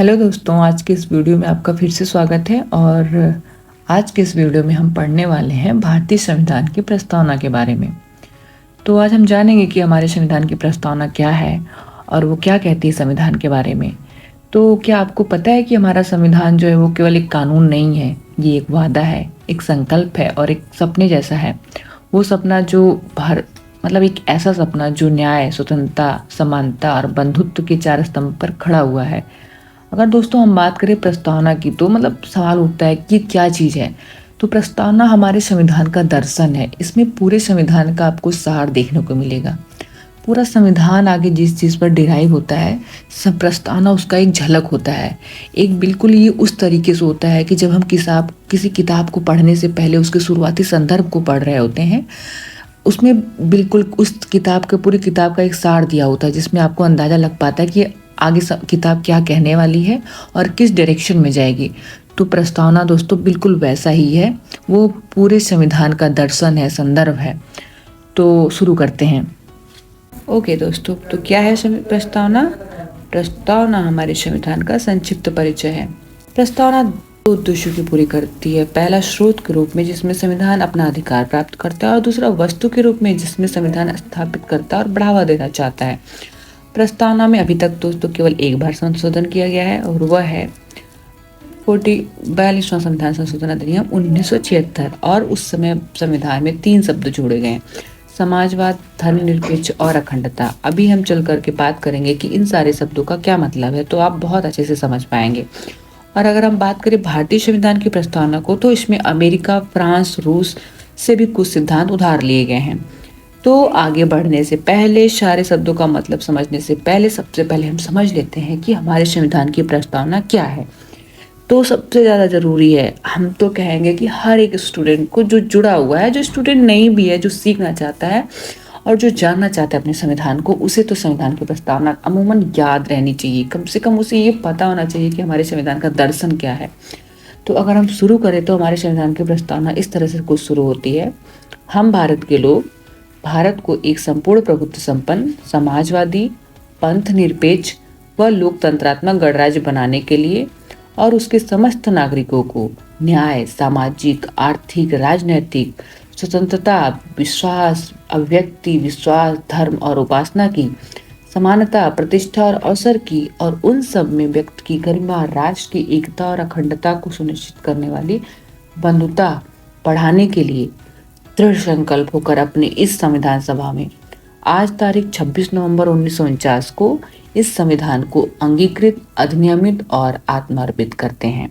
Hello दोस्तों, आज के इस वीडियो में आपका फिर से स्वागत है। और आज के इस वीडियो में हम पढ़ने वाले हैं भारतीय संविधान की प्रस्तावना के बारे में। तो आज हम जानेंगे कि हमारे संविधान की प्रस्तावना क्या है और वो क्या कहती है संविधान के बारे में। तो क्या आपको पता है कि हमारा संविधान जो है वो केवल एक कानून नहीं है, ये एक वादा है, एक संकल्प है और एक सपने जैसा है। वो सपना जो एक ऐसा सपना जो न्याय, स्वतंत्रता, समानता और बंधुत्व के चार स्तंभ पर खड़ा हुआ है। अगर दोस्तों हम बात करें प्रस्तावना की, तो सवाल उठता है कि क्या चीज़ है। तो प्रस्तावना हमारे संविधान का दर्शन है। इसमें पूरे संविधान का आपको सार देखने को मिलेगा। पूरा संविधान आगे जिस चीज़ पर डिराइव होता है, सब प्रस्तावना उसका एक झलक होता है। एक बिल्कुल ये उस तरीके से होता है कि जब हम किसी किताब को पढ़ने से पहले उसके शुरुआती संदर्भ को पढ़ रहे होते हैं, उसमें बिल्कुल उस किताब के पूरी किताब का एक सार दिया होता है, जिसमें आपको अंदाज़ा लग पाता है कि आगे किताब क्या कहने वाली है और किस डायरेक्शन में जाएगी। तो प्रस्तावना दोस्तों बिल्कुल वैसा ही है। वो पूरे संविधान का दर्शन है, संदर्भ है। तो शुरू करते हैं। ओके दोस्तों, तो क्या है प्रस्तावना? प्रस्तावना हमारे संविधान का संक्षिप्त परिचय है। प्रस्तावना दो उद्देश्यों की पूरी करती है। पहला, स्रोत के रूप में जिसमें संविधान अपना अधिकार प्राप्त करता है, और दूसरा, वस्तु के रूप में जिसमें संविधान स्थापित करता है और बढ़ावा देना चाहता है। प्रस्तावना में अभी तक दोस्तों केवल एक बार संशोधन किया गया है, और वह है 42वां संविधान संशोधन अधिनियम 1976। और उस समय संविधान में 3 शब्द जोड़े गए: समाजवाद, धर्मनिरपेक्ष और अखंडता। अभी हम चल करके बात करेंगे कि इन सारे शब्दों का क्या मतलब है, तो आप बहुत अच्छे से समझ पाएंगे। और अगर हम बात करें भारतीय संविधान की प्रस्तावना को, तो इसमें अमेरिका, फ्रांस, रूस से भी कुछ सिद्धांत उधार लिए गए हैं। तो आगे बढ़ने से पहले, सारे शब्दों का मतलब समझने से पहले, सबसे पहले हम समझ लेते हैं कि हमारे संविधान की प्रस्तावना क्या है। तो सबसे ज़्यादा ज़रूरी है, हम तो कहेंगे कि हर एक स्टूडेंट को, जो जुड़ा हुआ है, जो स्टूडेंट नहीं भी है, जो सीखना चाहता है और जो जानना चाहता है अपने संविधान को, उसे तो संविधान की प्रस्तावना अमूमन याद रहनी चाहिए। कम से कम उसे ये पता होना चाहिए कि हमारे संविधान का दर्शन क्या है। तो अगर हम शुरू करें तो हमारे संविधान की प्रस्तावना इस तरह से कुछ शुरू होती है: हम भारत के लोग भारत को एक संपूर्ण प्रभुत्व संपन्न, समाजवादी, पंथ निरपेक्ष व लोकतंत्रात्मक गणराज्य बनाने के लिए और उसके समस्त नागरिकों को न्याय, सामाजिक, आर्थिक, राजनैतिक स्वतंत्रता, विश्वास, अभिव्यक्ति, विश्वास, धर्म और उपासना की समानता, प्रतिष्ठा और अवसर की, और उन सब में व्यक्त की गरिमा, राष्ट्र की एकता और अखंडता को सुनिश्चित करने वाली बंधुता बढ़ाने के लिए दृढ़ संकल्प होकर अपने इस संविधान सभा में आज तारीख 26 नवंबर 1949 को इस संविधान को अंगीकृत, अधिनियमित और आत्मार्पित करते हैं।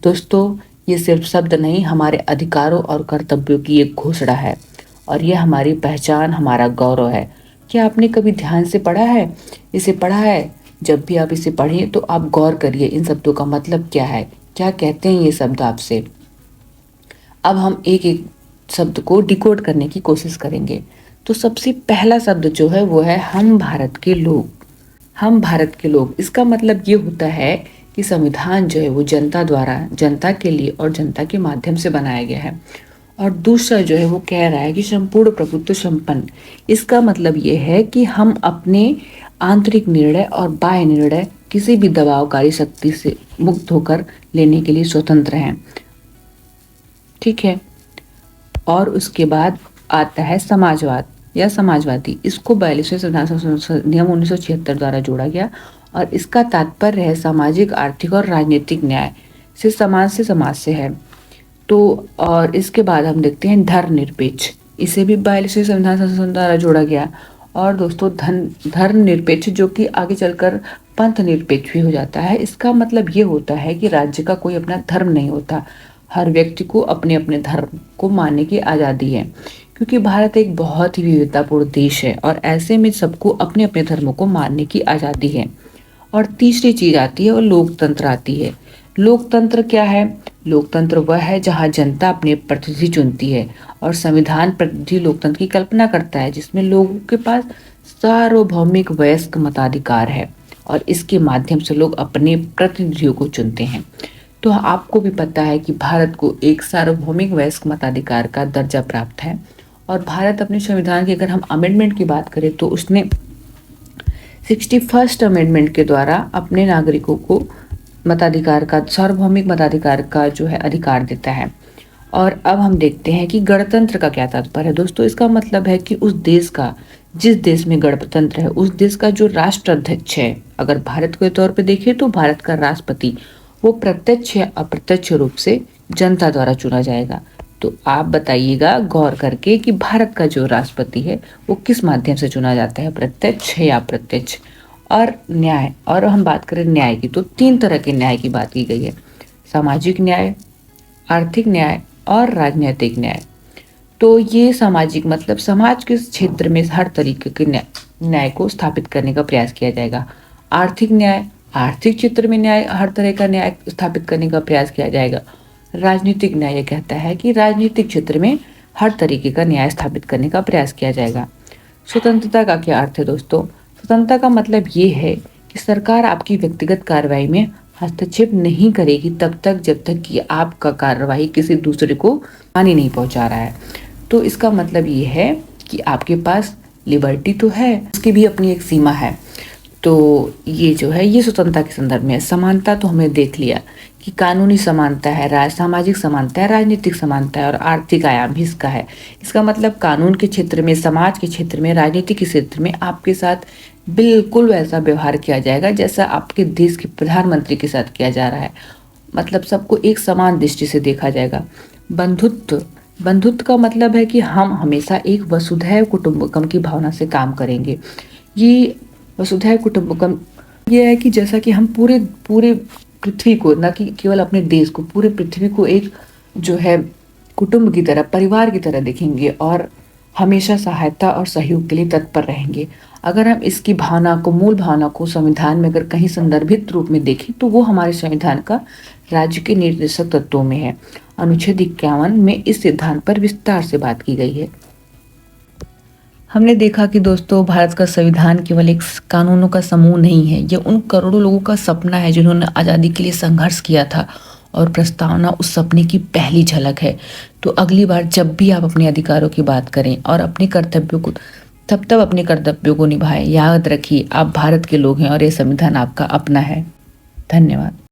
दोस्तों, ये सिर्फ शब्द नहीं, हमारे अधिकारों और कर्तव्यों की एक घोषणा है, और यह हमारी पहचान, हमारा गौरव है। क्या आपने कभी ध्यान से पढ़ा है, इसे पढ़ा है? जब भी आप इसे पढ़ें तो आप गौर करिए इन शब्दों का मतलब क्या है, क्या कहते हैं ये शब्द आपसे। अब हम एक एक शब्द को डिकोड करने की कोशिश करेंगे। तो सबसे पहला शब्द जो है वो है हम भारत के लोग। हम भारत के लोग, इसका मतलब ये होता है कि संविधान जो है वो जनता द्वारा, जनता के लिए और जनता के माध्यम से बनाया गया है। और दूसरा जो है वो कह रहा है कि संपूर्ण प्रभुत्व संपन्न। इसका मतलब ये है कि हम अपने आंतरिक निर्णय और बाह्य निर्णय किसी भी दबावकारी शक्ति से मुक्त होकर लेने के लिए स्वतंत्र हैं। ठीक है। और उसके बाद आता है समाजवाद या समाजवादी। इसको 42वें संविधान संशोधन अधिनियम 1976 द्वारा जोड़ा गया, और इसका तात्पर्य है सामाजिक, आर्थिक और राजनीतिक न्याय से समाज से है। तो और इसके बाद हम देखते हैं धर्मनिरपेक्ष। इसे भी 42वें संविधान संशोधन द्वारा जोड़ा गया। और दोस्तों, धर्मनिरपेक्ष जो कि आगे चलकर पंथ निरपेक्ष भी हो जाता है। इसका मतलब ये होता है कि राज्य का कोई अपना धर्म नहीं होता, हर व्यक्ति को अपने अपने धर्म को मानने की आज़ादी है, क्योंकि भारत एक बहुत ही विविधतापूर्ण देश है, और ऐसे में सबको अपने अपने धर्मों को मानने की आज़ादी है। और तीसरी चीज आती है और लोकतंत्र आती है। लोकतंत्र क्या है? लोकतंत्र वह है जहां जनता अपने प्रतिनिधि चुनती है, और संविधान प्रतिनिधि लोकतंत्र की कल्पना करता है, जिसमें लोगों के पास सार्वभौमिक वयस्क मताधिकार है, और इसके माध्यम से लोग अपने प्रतिनिधियों को चुनते हैं। तो आपको भी पता है कि भारत को एक सार्वभौमिक वयस्क मताधिकार का दर्जा प्राप्त है, और भारत अपने संविधान की, अगर हम अमेंडमेंट की बात करें, तो उसने 61st अमेंडमेंट के द्वारा अपने नागरिकों को मताधिकार का, सार्वभौमिक मताधिकार का जो है अधिकार देता है। और अब हम देखते हैं कि गणतंत्र का क्या तात्पर्य है। दोस्तों, इसका मतलब है कि उस देश का, जिस देश में गणतंत्र है, उस देश का जो राष्ट्राध्यक्ष है, अगर भारत के तौर पे देखें तो भारत का राष्ट्रपति, वो प्रत्यक्ष या अप्रत्यक्ष रूप से जनता द्वारा चुना जाएगा। तो आप बताइएगा गौर करके कि भारत का जो राष्ट्रपति है वो किस माध्यम से चुना जाता है, प्रत्यक्ष या अप्रत्यक्ष। और न्याय, और हम बात करें न्याय की, तो 3 तरह के न्याय की बात की गई है: सामाजिक न्याय, आर्थिक न्याय और राजनीतिक न्याय। तो ये सामाजिक मतलब समाज के क्षेत्र में हर तरीके के न्याय को स्थापित करने का प्रयास किया जाएगा। आर्थिक न्याय, आर्थिक क्षेत्र में न्याय, हर तरह का न्याय स्थापित करने का प्रयास किया जाएगा। राजनीतिक न्याय ये कहता है कि राजनीतिक क्षेत्र में हर तरीके का न्याय स्थापित करने का प्रयास किया जाएगा। स्वतंत्रता का क्या अर्थ है दोस्तों? स्वतंत्रता का मतलब ये है कि सरकार आपकी व्यक्तिगत कार्रवाई में हस्तक्षेप नहीं करेगी तब तक जब तक कि आपका कार्रवाई किसी दूसरे को हानि नहीं पहुंचा रहा है। तो इसका मतलब ये है कि आपके पास लिबर्टी तो है, उसकी भी अपनी एक सीमा है। तो ये जो है, ये स्वतंत्रता के संदर्भ में है। समानता तो हमने देख लिया कि कानूनी समानता है, सामाजिक समानता है, राजनीतिक समानता है और आर्थिक आयाम भी इसका है। इसका मतलब कानून के क्षेत्र में, समाज के क्षेत्र में, राजनीति के क्षेत्र में आपके साथ बिल्कुल वैसा व्यवहार किया जाएगा जैसा आपके देश के प्रधानमंत्री के साथ किया जा रहा है। मतलब सबको एक समान दृष्टि से देखा जाएगा। बंधुत्व, बंधुत्व का मतलब है कि हम हमेशा एक वसुधैव कुटुंबकम की भावना से काम करेंगे। ये वसुधैव कुटुंबकम ये है कि जैसा कि हम पूरे पूरे पृथ्वी को, न कि केवल अपने देश को, पूरे पृथ्वी को एक जो है कुटुंब की तरह, परिवार की तरह देखेंगे और हमेशा सहायता और सहयोग के लिए तत्पर रहेंगे। अगर हम इसकी भावना को, मूल भावना को संविधान में अगर कहीं संदर्भित रूप में देखें तो वो हमारे संविधान का राज्य के निर्देशक तत्वों में है। अनुच्छेद 51 में इस सिद्धांत पर विस्तार से बात की गई है। हमने देखा कि दोस्तों, भारत का संविधान केवल एक कानूनों का समूह नहीं है, ये उन करोड़ों लोगों का सपना है जिन्होंने आज़ादी के लिए संघर्ष किया था, और प्रस्तावना उस सपने की पहली झलक है। तो अगली बार जब भी आप अपने अधिकारों की बात करें और अपने कर्तव्यों को, तब अपने कर्तव्यों को निभाएं। याद रखिए, आप भारत के लोग हैं और ये संविधान आपका अपना है। धन्यवाद।